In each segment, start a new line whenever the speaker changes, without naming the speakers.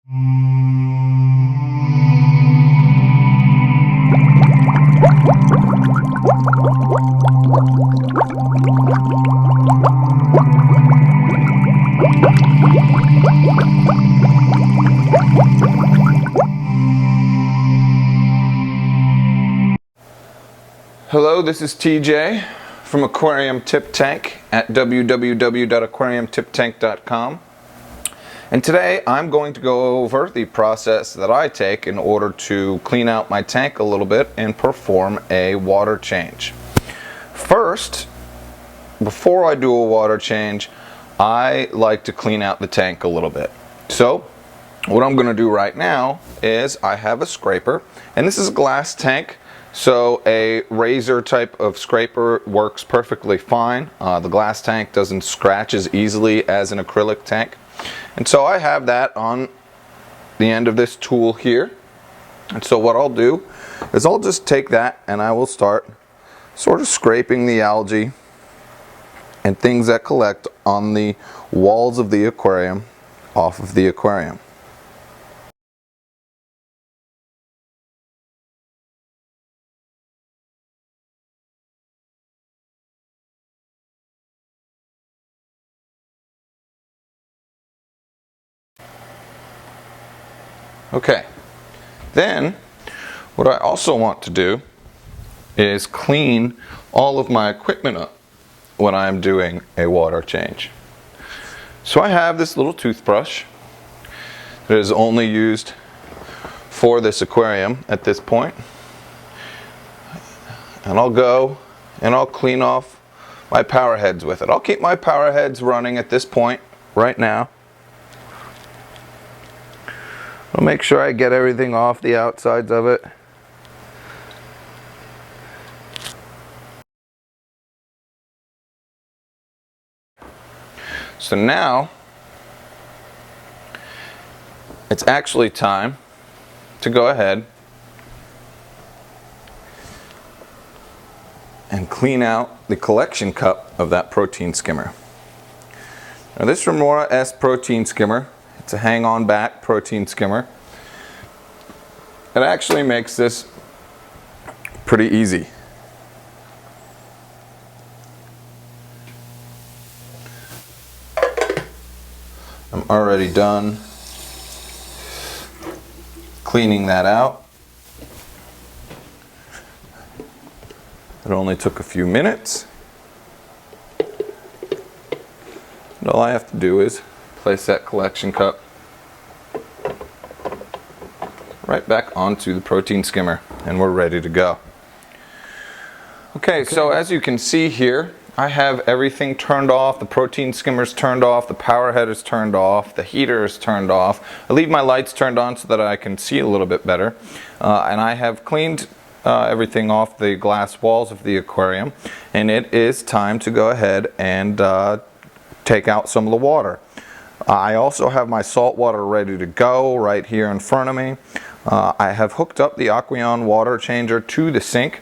Hello, this is TJ from Aquarium Tip Tank at www.aquariumtiptank.com, and today I'm going to go over the process that I take in order to clean out my tank a little bit and perform a water change. First, before I do a water change, I like to clean out the tank a little bit. So what I'm going to do right now is I have a scraper, and this is a glass tank. So a razor type of scraper works perfectly fine. The glass tank doesn't scratch as easily as an acrylic tank. And so I have that on the end of this tool here. And so what I'll do is I'll just take that and I will start sort of scraping the algae and things that collect on the walls of the aquarium off of the aquarium. Okay, then what I also want to do is clean all of my equipment up when I'm doing a water change. So I have this little toothbrush that is only used for this aquarium at this point, and I'll go and I'll clean off my power heads with it. I'll keep my power heads running at this point right now. I'll make sure I get everything off the outsides of it. So now it's actually time to go ahead and clean out the collection cup of that protein skimmer. Now this Remora S protein skimmer, it's a hang-on back protein skimmer. It actually makes this pretty easy. I'm already done cleaning that out. It only took a few minutes. And all I have to do is place that collection cup right back onto the protein skimmer, and we're ready to go. Okay, so as you can see here, I have everything turned off. The protein skimmer's turned off, the power head is turned off, the heater is turned off. I leave my lights turned on so that I can see a little bit better. And I have cleaned everything off the glass walls of the aquarium, and it is time to go ahead and take out some of the water. I also have my salt water ready to go right here in front of me. I have hooked up the Aqueon Water Changer to the sink,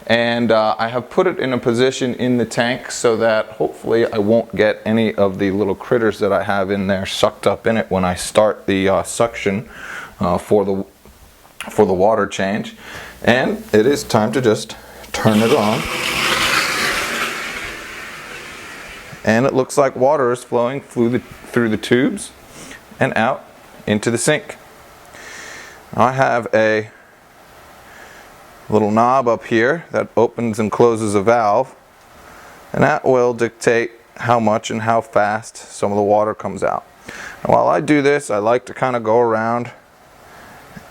and I have put it in a position in the tank so that hopefully I won't get any of the little critters that I have in there sucked up in it when I start the suction for the water change. And it is time to just turn it on. And it looks like water is flowing through the tubes and out into the sink. I have a little knob up here that opens and closes a valve, and that will dictate how much and how fast some of the water comes out. And while I do this, I like to kind of go around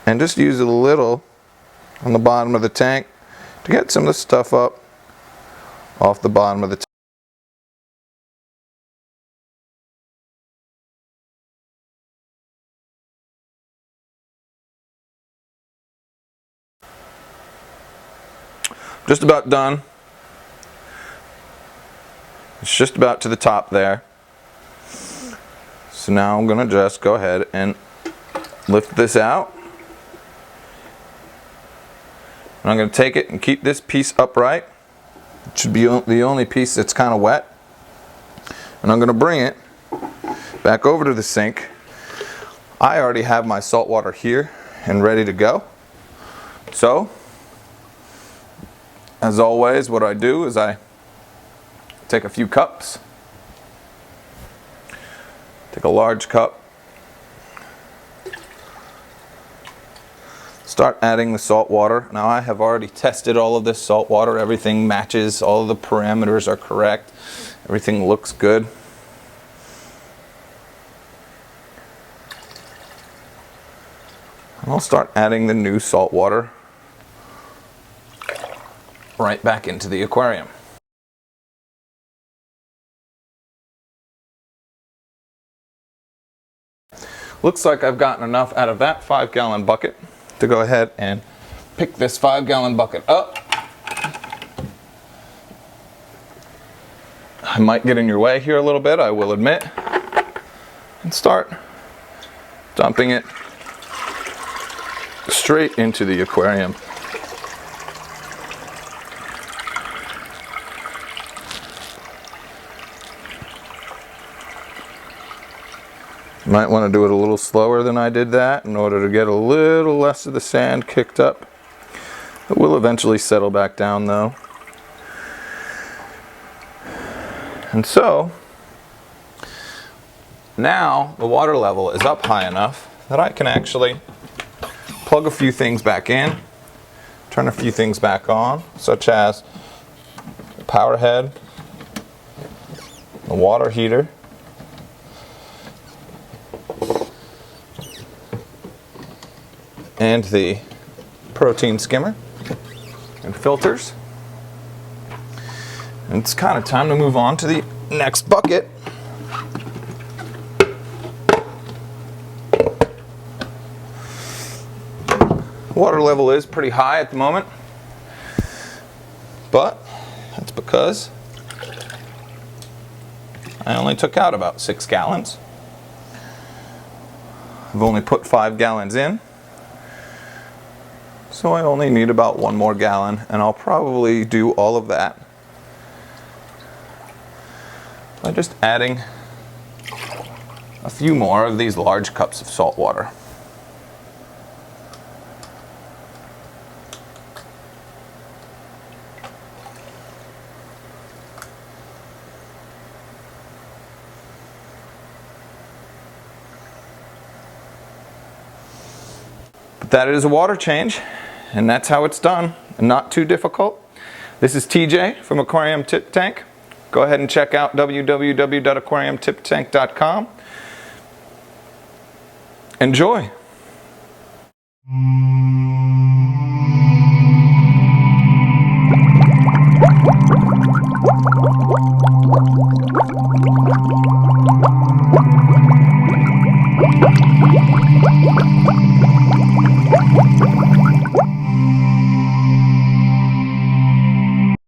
and just use a little on the bottom of the tank to get some of the stuff up off the bottom of the tank. Just about done. It's just about to the top there. So now I'm going to just go ahead and lift this out. And I'm going to take it and keep this piece upright. It should be the only piece that's kind of wet. And I'm going to bring it back over to the sink. I already have my salt water here and ready to go. So, as always, what I do is I take a few cups, take a large cup, start adding the salt water. Now I have already tested all of this salt water. Everything matches, all of the parameters are correct, everything looks good. And I'll start adding the new salt water right back into the aquarium. Looks like I've gotten enough out of that 5-gallon bucket to go ahead and pick this 5-gallon bucket up. I might get in your way here a little bit, I will admit, and start dumping it straight into the aquarium. You might want to do it a little slower than I did that in order to get a little less of the sand kicked up. It will eventually settle back down though. And so, now the water level is up high enough that I can actually plug a few things back in, turn a few things back on, such as the power head, the water heater, and the protein skimmer and filters. And it's kind of time to move on to the next bucket. Water level is pretty high at the moment, but that's because I only took out about 6 gallons. I've only put 5 gallons in. So I only need about 1 more gallon, and I'll probably do all of that by just adding a few more of these large cups of salt water. But that is a water change. And that's how it's done, and not too difficult. This is TJ from Aquarium Tip Tank. Go ahead and check out www.aquariumtiptank.com. Enjoy!